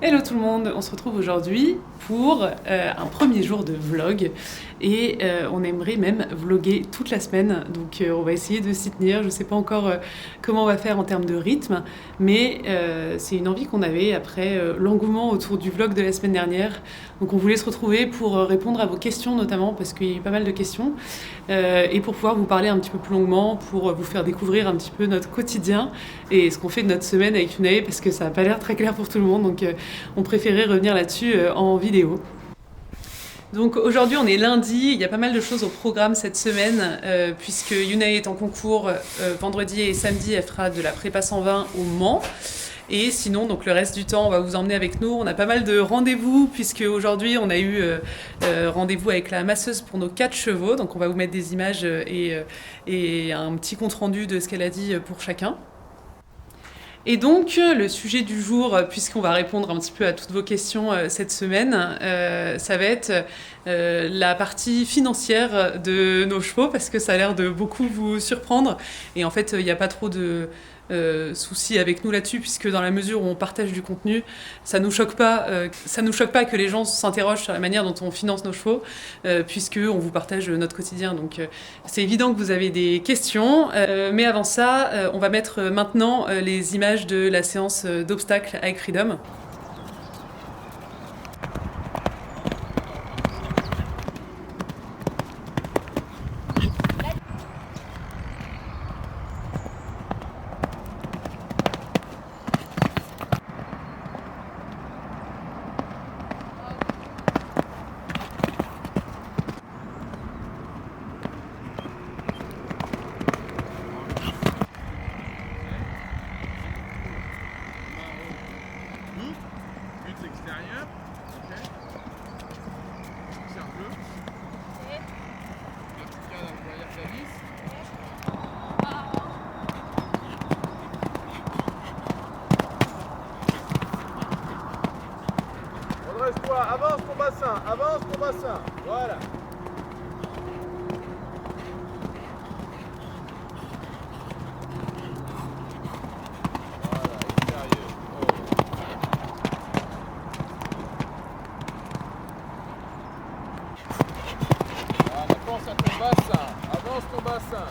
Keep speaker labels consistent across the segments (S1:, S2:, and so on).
S1: Hello tout le monde, on se retrouve aujourd'hui pour un premier jour de vlog et on aimerait même vlogger toute la semaine, donc on va essayer de s'y tenir. Je ne sais pas encore comment on va faire en termes de rythme, mais c'est une envie qu'on avait après l'engouement autour du vlog de la semaine dernière. Donc on voulait se retrouver pour répondre à vos questions notamment, parce qu'il y a eu pas mal de questions, et pour pouvoir vous parler un petit peu plus longuement, pour vous faire découvrir un petit peu notre quotidien et ce qu'on fait de notre semaine avec Yunae, parce que ça n'a pas l'air très clair pour tout le monde, donc on préférait revenir là-dessus en vidéo. Donc aujourd'hui on est lundi, il y a pas mal de choses au programme cette semaine puisque Yunae est en concours vendredi et samedi, elle fera de la prépa 120 au Mans. Et sinon, donc le reste du temps, on va vous emmener avec nous. On a pas mal de rendez-vous puisque aujourd'hui on a eu rendez-vous avec la masseuse pour nos 4 chevaux. Donc on va vous mettre des images et un petit compte rendu de ce qu'elle a dit pour chacun. Et donc, le sujet du jour, puisqu'on va répondre un petit peu à toutes vos questions cette semaine, ça va être la partie financière de nos chevaux, parce que ça a l'air de beaucoup vous surprendre. Et en fait, il n'y a pas trop de soucis avec nous là-dessus, puisque dans la mesure où on partage du contenu, ça nous choque pas que les gens s'interrogent sur la manière dont on finance nos chevaux, puisque on vous partage notre quotidien. Donc c'est évident que vous avez des questions, mais avant ça, on va mettre maintenant les images de la séance d'obstacles avec Freedom.
S2: But extérieur, ok. Observe-le. Vertical derrière ta vis. Redresse-toi, avance ton bassin, voilà. Voilà, extérieur. Voilà, pense à ton bassin, avance ton bassin.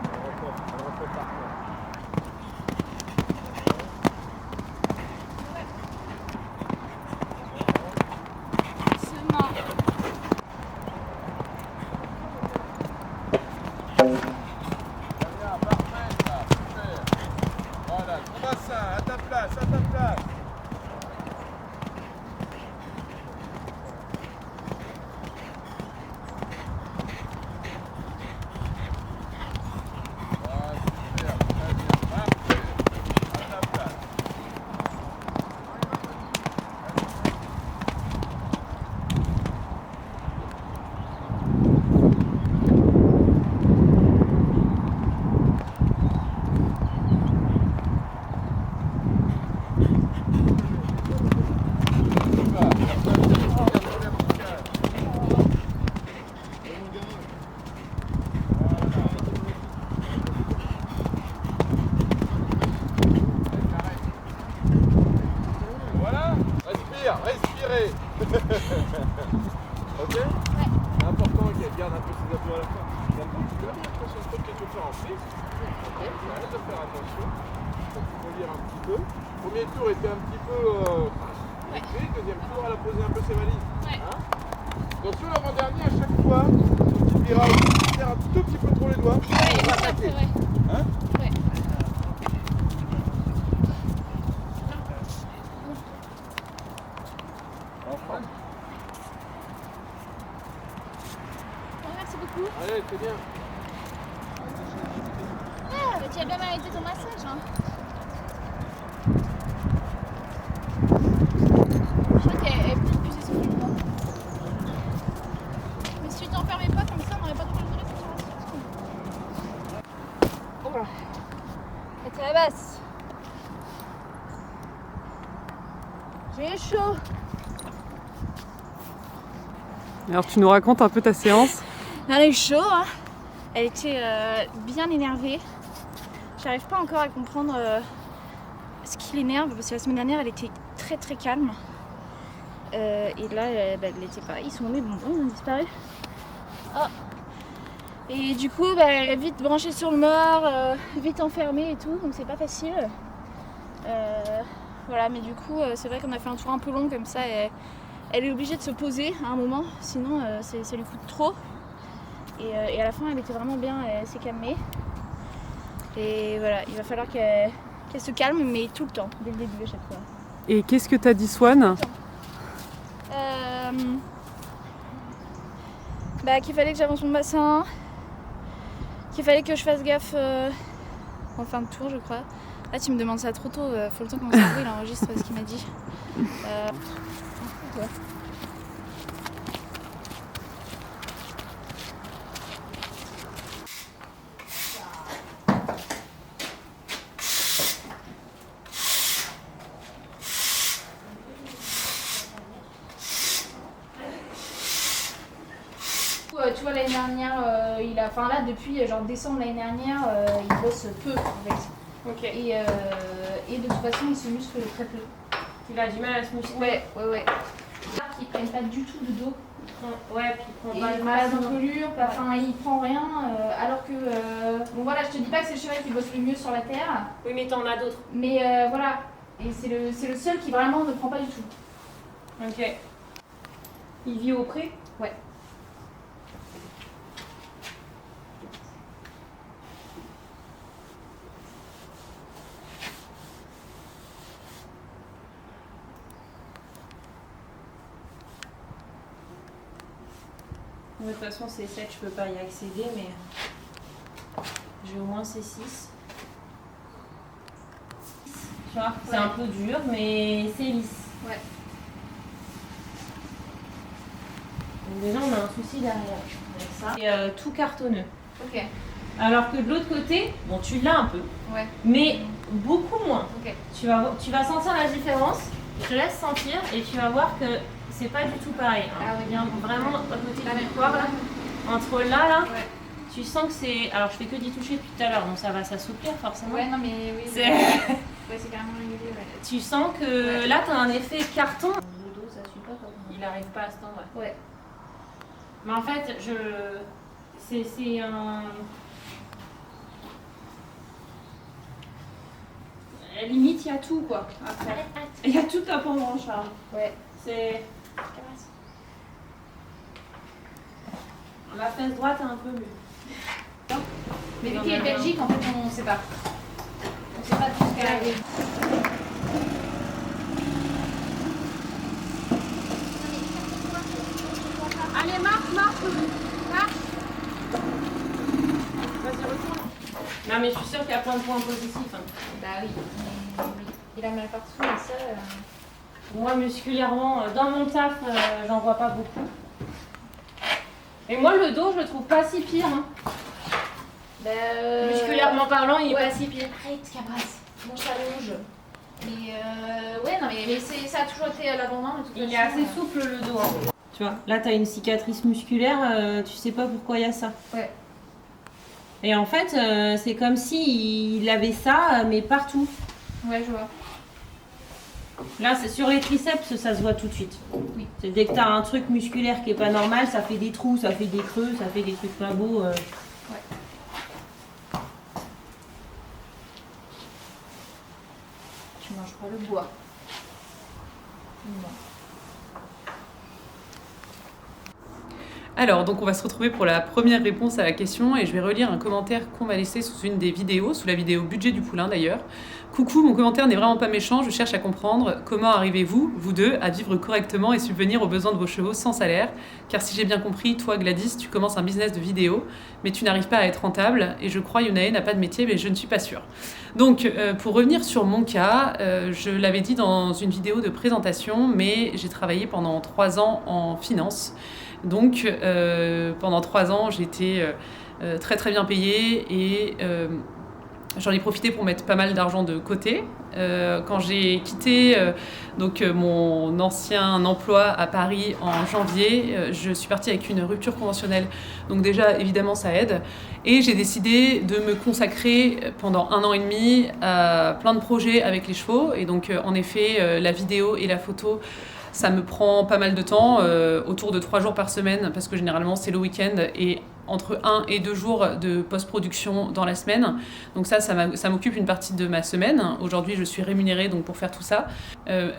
S2: Elle reprend par contre. Bien, parfait, ça, super. Voilà, ton bassin, à ta place, à ta place. Voilà, super, très bien, parfait. À ta place. Voilà, respirez. Ok. C'est important qu'elle garde un peu ses abdos à la fin. D'accord. Tu peux dire attention de quelque chose en prise. Ok. Arrête de faire attention. Donc il faut lire un petit peu. Premier tour était un petit peu léger. Deuxième tour, elle a posé un peu ses valises. Hein. Donc sur l'avant-dernier, à chaque fois, son petit virage, il serre un tout petit peu trop les doigts. On va attaquer. Hein. Enfin.
S3: Merci beaucoup.
S2: Allez, c'est bien.
S3: Ah, mais tu as bien mérité ton massage, hein. Je crois qu'elle est plus essoufflée que moi. Mais si tu t'enfermais pas comme ça, on n'aurait pas trop le de respiration. Oh là. Elle est très basse. J'ai chaud.
S1: Alors tu nous racontes un peu ta séance?
S3: Elle est chaud, hein. Elle était bien énervée. J'arrive pas encore à comprendre ce qui l'énerve parce que la semaine dernière elle était très très calme. Et là elle était pareil, son nez bonbons ont disparu. Oh. Et du coup elle est vite branchée sur le mort, vite enfermée et tout, donc c'est pas facile. Voilà, mais du coup c'est vrai qu'on a fait un tour un peu long comme ça et elle est obligée de se poser à un moment, sinon ça lui coûte trop. Et à la fin elle était vraiment bien, elle s'est calmée. Et voilà, il va falloir qu'elle se calme, mais tout le temps, dès le début à chaque fois.
S1: Et qu'est-ce que t'as dit Swan?
S3: Qu'il fallait que j'avance mon bassin, qu'il fallait que je fasse gaffe en fin de tour, je crois. Là, tu me demandes ça trop tôt, faut le temps que mon cerveau il enregistre ce qu'il m'a dit. Ouais. Tu vois, l'année dernière, là depuis genre décembre l'année dernière, il bosse peu en fait.
S4: Ok.
S3: Et de toute façon, il se muscle très peu.
S4: Il a du mal à se muscler.
S3: Ouais. Il prenne pas du tout de dos.
S4: Ouais, puis il prend
S3: Et
S4: pas
S3: il
S4: de
S3: malade
S4: masse.
S3: d'encolure, enfin il prend rien, alors que bon voilà, je te dis pas que c'est le cheval qui bosse le mieux sur la terre,
S4: Oui, mais t'en as d'autres.
S3: mais voilà, et c'est le seul qui vraiment ne prend pas du tout.
S4: Ok. Il vit au pré?
S3: Ouais.
S4: De toute façon, C7, je peux pas y accéder, mais j'ai au moins C6. Tu vois, c'est un peu dur, mais c'est lisse.
S3: Ouais.
S4: Donc déjà, on a un souci derrière avec ça. C'est tout cartonneux.
S3: Ok.
S4: Alors que de l'autre côté, bon, tu l'as un peu,
S3: Ouais.
S4: mais beaucoup moins.
S3: Ok.
S4: Tu vas sentir la différence. Je te laisse sentir et tu vas voir que c'est pas du tout pareil. Hein.
S3: Ah oui.
S4: Bien, vraiment à côté
S3: La
S4: du
S3: même
S4: corps, là, entre là,
S3: Ouais.
S4: tu sens que c'est. Alors je fais que d'y toucher depuis tout à l'heure, donc ça va s'assouplir forcément.
S3: Ouais, non mais oui.
S4: C'est-
S3: Ouais, c'est carrément régulier, ouais.
S4: Tu sens que
S3: Ouais.
S4: là, tu as un effet carton.
S3: Le dos, ça suit pas quoi.
S4: Il arrive pas à se tendre.
S3: Ouais.
S4: Mais en fait, c'est un. Limite, il y a tout quoi. Après. Il y a tout à prendre en charge.
S3: Ouais.
S4: C'est. La fesse droite est un peu mieux.
S3: Mais vu qu'il est Belgique, en fait, on sait pas. On sait pas tout ce qu'elle arrive.
S4: Allez, marche. Vas-y, retourne. Non, mais je suis sûre qu'il y a plein de points positifs. Hein.
S3: Bah oui. Il a mal partout et ça.
S4: Moi, musculairement, dans mon taf, j'en vois pas beaucoup. Et moi, le dos, je le trouve pas si pire. Hein. Musculairement parlant, il est
S3: ouais.
S4: pas si pire.
S3: Arrête, cabrasse. Bon, ça longe. Mais ouais, non, mais ça a toujours été l'abondant de toute façon.
S4: Il est assez souple le dos. Hein. Tu vois, là, t'as une cicatrice musculaire, tu sais pas pourquoi il y a ça.
S3: Ouais.
S4: Et en fait, c'est comme si il avait ça, mais partout.
S3: Ouais, je vois.
S4: Là, c'est sur les triceps, ça se voit tout de suite.
S3: Oui.
S4: C'est dès que tu as un truc musculaire qui est pas normal, ça fait des trous, ça fait des creux, ça fait des trucs pas beaux.
S3: Ouais. Tu manges pas le bois. Non.
S1: Alors, donc on va se retrouver pour la première réponse à la question et je vais relire un commentaire qu'on m'a laissé sous une des vidéos, sous la vidéo budget du poulain d'ailleurs. Coucou, mon commentaire n'est vraiment pas méchant, je cherche à comprendre comment arrivez-vous, vous deux, à vivre correctement et subvenir aux besoins de vos chevaux sans salaire. Car si j'ai bien compris, toi Gladys, tu commences un business de vidéo, mais tu n'arrives pas à être rentable et je crois Yunae n'a pas de métier, mais je ne suis pas sûre. Donc, pour revenir sur mon cas, je l'avais dit dans une vidéo de présentation, mais j'ai travaillé pendant 3 ans en finance. Donc pendant 3 ans, j'étais très très bien payée et j'en ai profité pour mettre pas mal d'argent de côté Quand j'ai quitté mon ancien emploi à Paris en janvier, je suis partie avec une rupture conventionnelle. Donc déjà, évidemment, ça aide. Et j'ai décidé de me consacrer pendant 1 an et demi à plein de projets avec les chevaux. Et donc, en effet, la vidéo et la photo, ça me prend pas mal de temps, autour de 3 jours par semaine, parce que généralement, c'est le week-end et entre 1 et 2 jours de post-production dans la semaine. Donc ça m'occupe une partie de ma semaine. Aujourd'hui, je suis rémunérée donc, pour faire tout ça.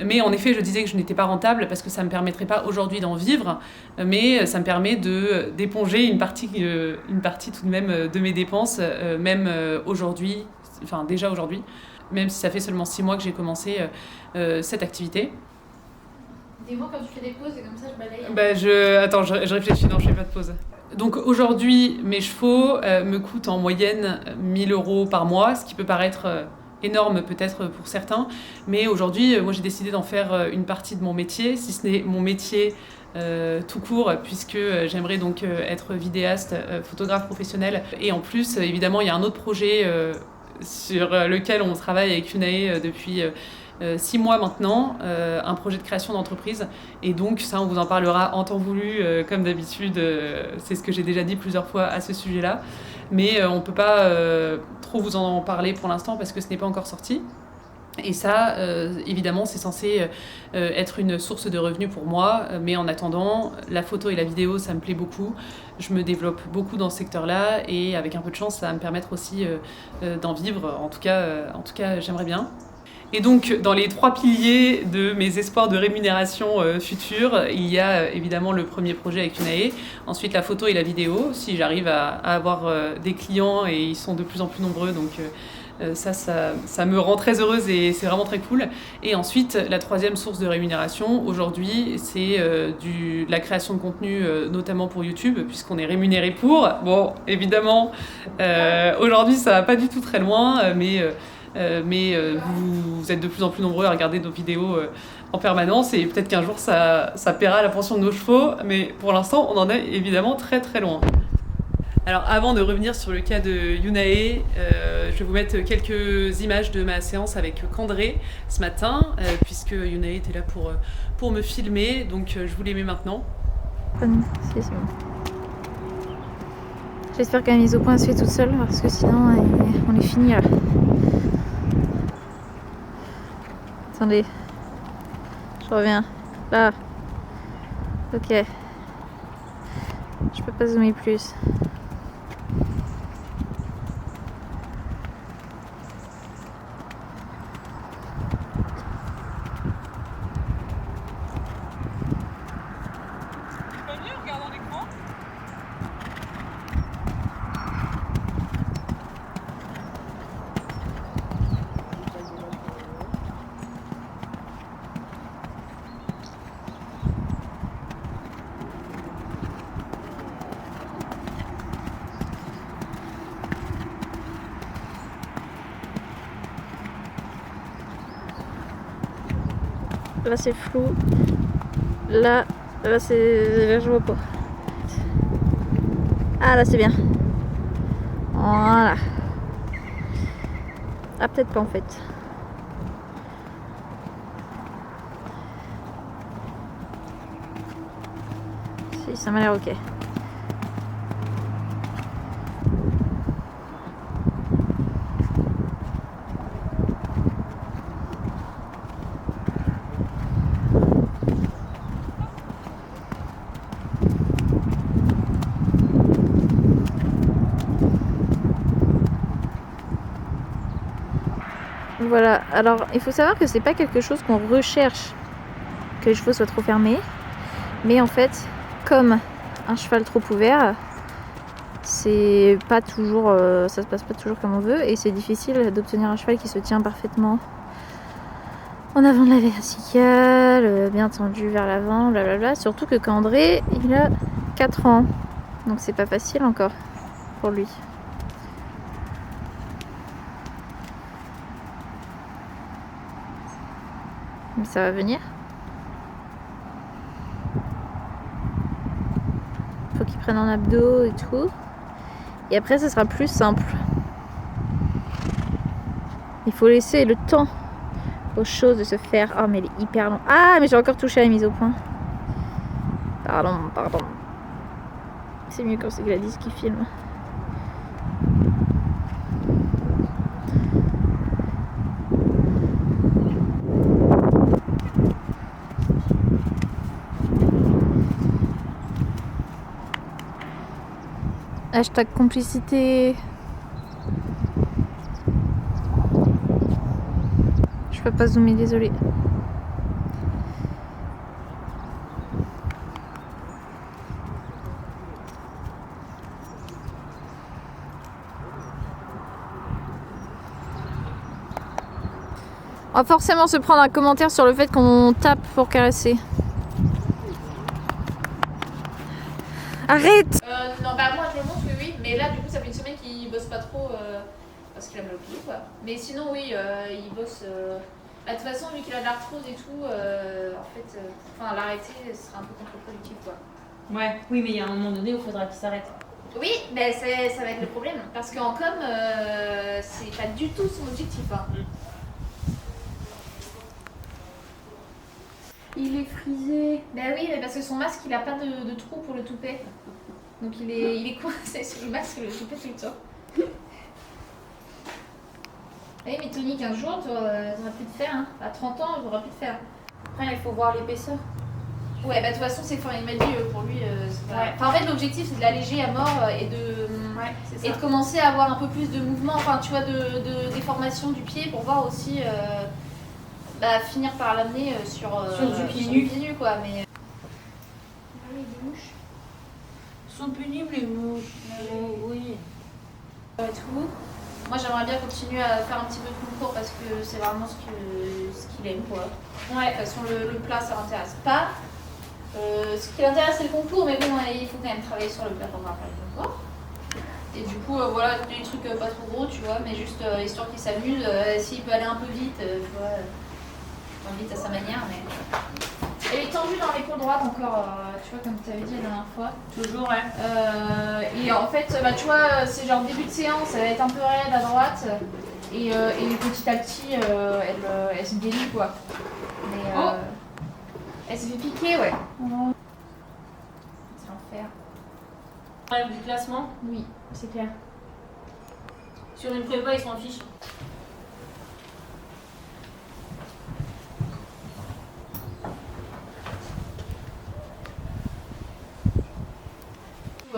S1: Mais en effet, je disais que je n'étais pas rentable parce que ça ne me permettrait pas aujourd'hui d'en vivre, mais ça me permet d'éponger une partie tout de même de mes dépenses, même aujourd'hui, enfin déjà aujourd'hui, même si ça fait seulement 6 mois que j'ai commencé cette activité.
S3: Dis-moi quand tu fais des pauses et comme ça je balaye.
S1: Attends, je réfléchis, non, je fais pas de pause. Donc aujourd'hui, mes chevaux me coûtent en moyenne 1 000 € par mois, ce qui peut paraître énorme peut-être pour certains. Mais aujourd'hui, moi j'ai décidé d'en faire une partie de mon métier, si ce n'est mon métier tout court, puisque j'aimerais donc être vidéaste, photographe professionnel. Et en plus, évidemment, il y a un autre projet sur lequel on travaille avec Unae depuis 6 mois maintenant, un projet de création d'entreprise. Et donc ça, on vous en parlera en temps voulu, comme d'habitude. C'est ce que j'ai déjà dit plusieurs fois à ce sujet-là. Mais on ne peut pas trop vous en parler pour l'instant parce que ce n'est pas encore sorti. Et ça, évidemment, c'est censé être une source de revenus pour moi. Mais en attendant, la photo et la vidéo, ça me plaît beaucoup. Je me développe beaucoup dans ce secteur-là. Et avec un peu de chance, ça va me permettre aussi d'en vivre. En tout cas, j'aimerais bien. Et donc, dans les 3 piliers de mes espoirs de rémunération futurs, il y a évidemment le premier projet avec Unae, ensuite la photo et la vidéo, si j'arrive à avoir des clients, et ils sont de plus en plus nombreux, donc ça me rend très heureuse et c'est vraiment très cool. Et ensuite, la 3e source de rémunération, aujourd'hui, c'est de la création de contenu, notamment pour YouTube, puisqu'on est rémunéré pour. Bon, évidemment, aujourd'hui, ça va pas du tout très loin, mais vous êtes de plus en plus nombreux à regarder nos vidéos en permanence et peut-être qu'un jour ça paiera la pension de nos chevaux, mais pour l'instant on en est évidemment très très loin. Alors avant de revenir sur le cas de Unae, je vais vous mettre quelques images de ma séance avec Candré ce matin, puisque Unae était là pour me filmer, donc je vous les mets maintenant.
S3: C'est bon. J'espère qu'elle a mise au point se fait toute seule parce que sinon on est fini là. Attendez, je reviens. Là. Ok. Je peux pas zoomer plus. Là c'est flou. Là je vois pas. Ah là c'est bien. Voilà. Ah peut-être pas en fait. Si ça m'a l'air ok. Voilà, alors il faut savoir que c'est pas quelque chose qu'on recherche que les chevaux soient trop fermés, mais en fait, comme un cheval trop ouvert, c'est pas toujours, ça se passe pas toujours comme on veut, et c'est difficile d'obtenir un cheval qui se tient parfaitement en avant de la verticale, bien tendu vers l'avant, blablabla. Surtout que Candré, il a 4 ans, donc c'est pas facile encore pour lui. Mais ça va venir. Faut qu'il prenne en abdos et tout. Et après, ça sera plus simple. Il faut laisser le temps aux choses de se faire. Oh, mais elle est hyper longue. Ah, mais j'ai encore touché la mise au point. Pardon. C'est mieux quand c'est Gladys qui filme. Hashtag complicité. Je peux pas zoomer, désolé. On va forcément se prendre un commentaire sur le fait qu'on tape pour caresser. Arrête!
S5: Non, bah moi je montre oui, mais là du coup ça fait une semaine qu'il bosse pas trop parce qu'il a mal au pied quoi. Mais sinon oui, il bosse. Bah, de toute façon, vu qu'il a de l'arthrose et tout, en fait, l'arrêter ce sera un peu contre-productif quoi.
S4: Ouais, oui, mais il y a un moment donné où il faudra qu'il s'arrête.
S5: Oui, mais ça va être le problème parce qu'en com, c'est pas du tout son objectif. Hein. Il est frisé. Bah oui, mais parce que son masque il a pas de trou pour le toupet. Donc il est coincé sur le masque, le toupet tout le temps. Eh mais Tony, 15 jours, t'auras pu te faire. Hein. À 30 ans, j'aurais pu te faire.
S4: Après, il faut voir l'épaisseur.
S5: Ouais, bah de toute façon, c'est il m'a dit pour lui. C'est pas...
S4: Ouais.
S5: Enfin, en fait, l'objectif c'est de l'alléger à mort et de commencer à avoir un peu plus de mouvement, enfin, tu vois, de déformation du pied pour voir aussi. Finir par l'amener sur
S4: du pied
S5: nu quoi, mais...
S4: Ah oui, des mouches. Sont pénibles les mouches. Oui.
S5: Tout. Moi j'aimerais bien continuer à faire un petit peu de concours parce que c'est vraiment ce qu'il aime quoi. Ouais. De toute façon le plat ça l'intéresse pas. Ce qui l'intéresse c'est le concours, mais bon il faut quand même travailler sur le plat pour faire le concours. Et du coup voilà, des trucs pas trop gros tu vois, mais juste histoire qu'il s'amuse, s'il peut aller un peu vite, tu vois. Vite à sa manière, mais elle est tendue dans l'épaule droite encore, tu vois, comme tu avais dit la dernière fois.
S4: Toujours, ouais.
S5: Et en fait, tu vois, c'est genre début de séance, elle va être un peu raide à droite, et petit à petit, elle se délie, quoi. Mais elle s'est fait piquer, ouais. C'est l'enfer.
S4: Rêve du classement?
S5: Oui, c'est clair.
S4: Sur une prépa, ils s'en fichent.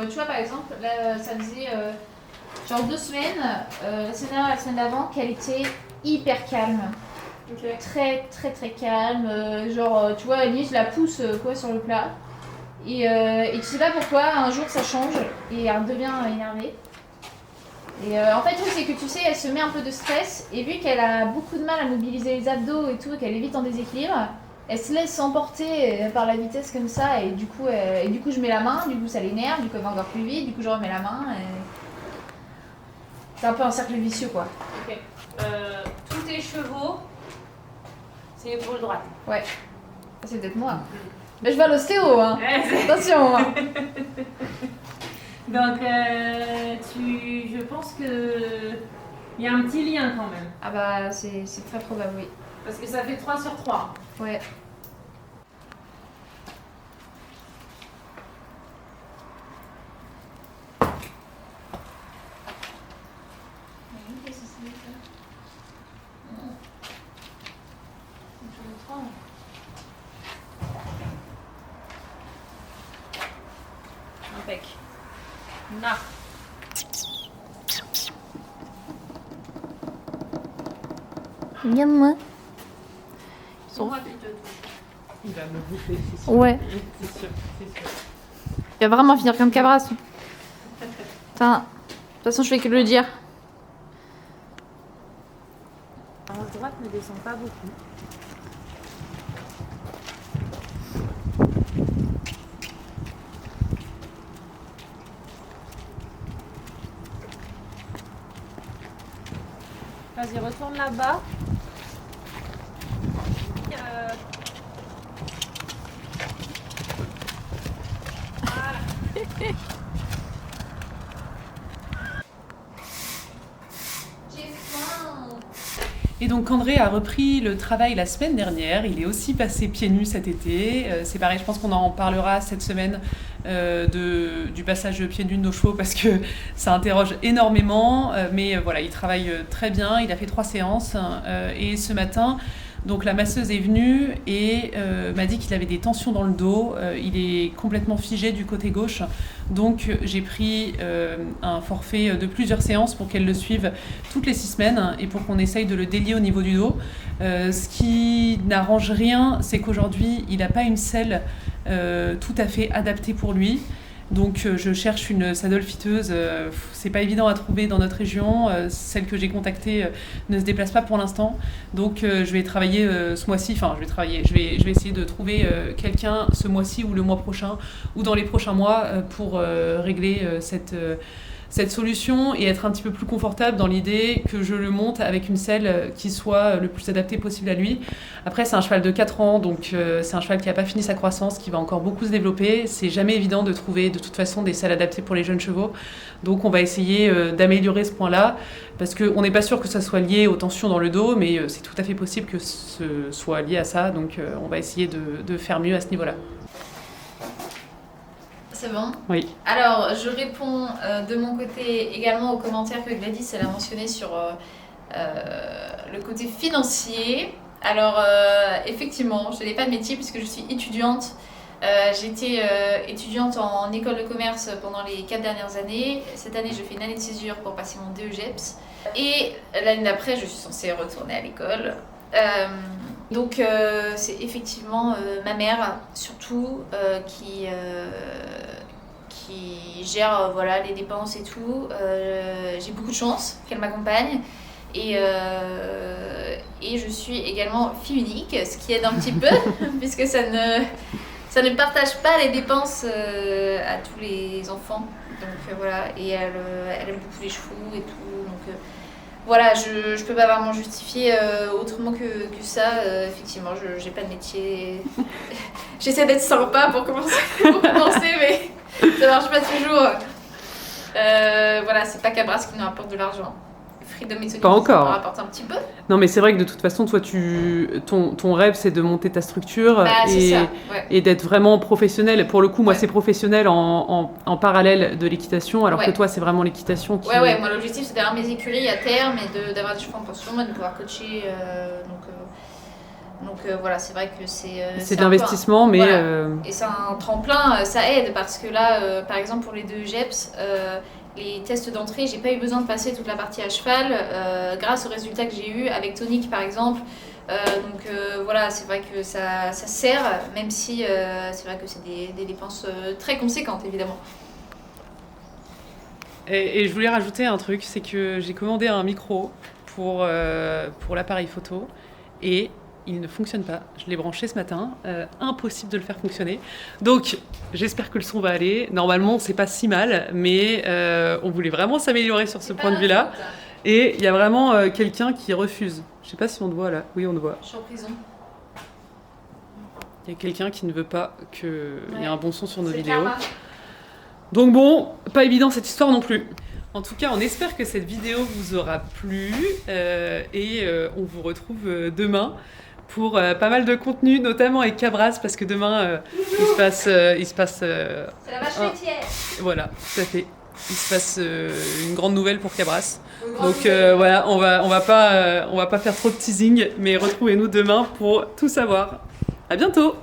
S5: Tu vois, par exemple, là, ça faisait genre 2 semaines, la semaine dernière, la semaine d'avant, qu'elle était hyper calme.
S4: Okay.
S5: Très, très, très calme. Tu vois, Annie, je la pousse quoi, sur le plat. Et tu sais pas pourquoi, un jour ça change et elle devient énervée. Et en fait, le truc, c'est que tu sais, elle se met un peu de stress et vu qu'elle a beaucoup de mal à mobiliser les abdos et tout, qu'elle est vite en déséquilibre, elle se laisse emporter par la vitesse comme ça et du coup je mets la main, du coup ça l'énerve, du coup elle va encore plus vite, du coup je remets la main et... C'est un peu un cercle vicieux quoi.
S4: Ok. Tous tes chevaux, c'est l'épaule droite.
S5: Ouais, c'est peut-être moi. Mais je vais à l'ostéo hein, attention hein.
S4: Donc je pense que il y a un petit lien quand même.
S5: Ah bah c'est très probable oui.
S4: Parce que ça fait 3 sur 3.
S5: Ouais.
S4: Impec. Na.
S3: Regarde-moi.
S4: Ils sont rapides.
S1: Il va me bouffer, c'est sûr.
S3: Ouais.
S1: C'est sûr, c'est sûr.
S3: Il va vraiment finir comme Cabras. Enfin, de toute façon, je fais que le dire.
S4: La droite ne descend pas beaucoup. Vas-y, retourne là-bas.
S1: Et donc André a repris le travail la semaine dernière, il est aussi passé pieds nus cet été, c'est pareil, je pense qu'on en parlera cette semaine du passage pieds nus de nos chevaux parce que ça interroge énormément, mais voilà, il travaille très bien, il a fait 3 séances et ce matin, donc la masseuse est venue et m'a dit qu'il avait des tensions dans le dos, il est complètement figé du côté gauche, donc j'ai pris un forfait de plusieurs séances pour qu'elle le suive toutes les 6 semaines et pour qu'on essaye de le délier au niveau du dos. Ce qui n'arrange rien, c'est qu'aujourd'hui il n'a pas une selle tout à fait adaptée pour lui. Donc je cherche une saddle fiteuse, c'est pas évident à trouver dans notre région, celle que j'ai contactée ne se déplace pas pour l'instant, donc je vais travailler ce mois-ci, je vais essayer de trouver quelqu'un ce mois-ci ou le mois prochain ou dans les prochains mois pour régler cette solution et être un petit peu plus confortable dans l'idée que je le monte avec une selle qui soit le plus adaptée possible à lui. Après, c'est un cheval de 4 ans, donc c'est un cheval qui n'a pas fini sa croissance, qui va encore beaucoup se développer. C'est jamais évident de trouver de toute façon des selles adaptées pour les jeunes chevaux. Donc on va essayer d'améliorer ce point-là, parce qu'on n'est pas sûr que ça soit lié aux tensions dans le dos, mais c'est tout à fait possible que ce soit lié à ça. Donc on va essayer de faire mieux à ce niveau-là.
S5: C'est bon ?
S1: Oui.
S5: Alors, je réponds de mon côté également aux commentaires que Gladys elle a mentionné sur le côté financier. Alors, effectivement, je n'ai pas de métier puisque je suis étudiante. J'étais étudiante en école de commerce pendant les 4 dernières années. Cette année, je fais une année de césure pour passer mon DEGEPS. Et l'année d'après, je suis censée retourner à l'école. Donc c'est effectivement ma mère surtout qui gère voilà, les dépenses et tout. J'ai beaucoup de chance qu'elle m'accompagne et je suis également fille unique, ce qui aide un petit peu puisque ça ne partage pas les dépenses à tous les enfants. Donc voilà, et elle aime beaucoup les chevaux et tout. Donc, voilà, je peux pas vraiment justifier autrement que ça. Effectivement, j'ai pas de métier. J'essaie d'être sympa pour commencer, mais ça marche pas toujours. Voilà, c'est pas Cabras qui nous rapporte de l'argent. Freedom et Tony
S1: pas encore.
S5: nous rapporte un petit peu.
S1: Non, mais c'est vrai que de toute façon, toi, ton rêve, c'est de monter ta structure et d'être vraiment professionnel. Pour le coup, moi, c'est professionnel en parallèle de l'équitation, alors que toi, c'est vraiment l'équitation qui...
S5: Ouais, moi, l'objectif, c'est d'avoir mes écuries à terme et d'avoir des chevaux en pension et de pouvoir coacher. Donc voilà, c'est vrai que c'est
S1: de l'investissement, mais...
S5: Voilà. Et c'est un tremplin, ça aide, parce que là, par exemple, pour les 2 GEPS... les tests d'entrée, j'ai pas eu besoin de passer toute la partie à cheval grâce aux résultats que j'ai eu avec Tonic par exemple. Donc voilà, c'est vrai que ça sert, même si c'est vrai que c'est des dépenses très conséquentes évidemment.
S1: Et je voulais rajouter un truc, c'est que j'ai commandé un micro pour l'appareil photo et il ne fonctionne pas. Je l'ai branché ce matin, impossible de le faire fonctionner. Donc, j'espère que le son va aller. Normalement, c'est pas si mal, mais on voulait vraiment s'améliorer sur ce point de vue-là. Et il y a vraiment quelqu'un qui refuse. Je sais pas si on te voit là. Oui, on te voit.
S5: Je suis en prison.
S1: Il y a quelqu'un qui ne veut pas qu'il y ait un bon son sur nos vidéos. Donc bon, pas évident cette histoire non plus. En tout cas, on espère que cette vidéo vous aura plu et on vous retrouve demain pour pas mal de contenu, notamment avec Cabras, parce que demain, il se passe...
S5: c'est la vache laitière.
S1: Voilà, tout à fait. Il se passe une grande nouvelle pour Cabras. Donc voilà, on va pas faire trop de teasing, mais retrouvez-nous demain pour tout savoir. À bientôt.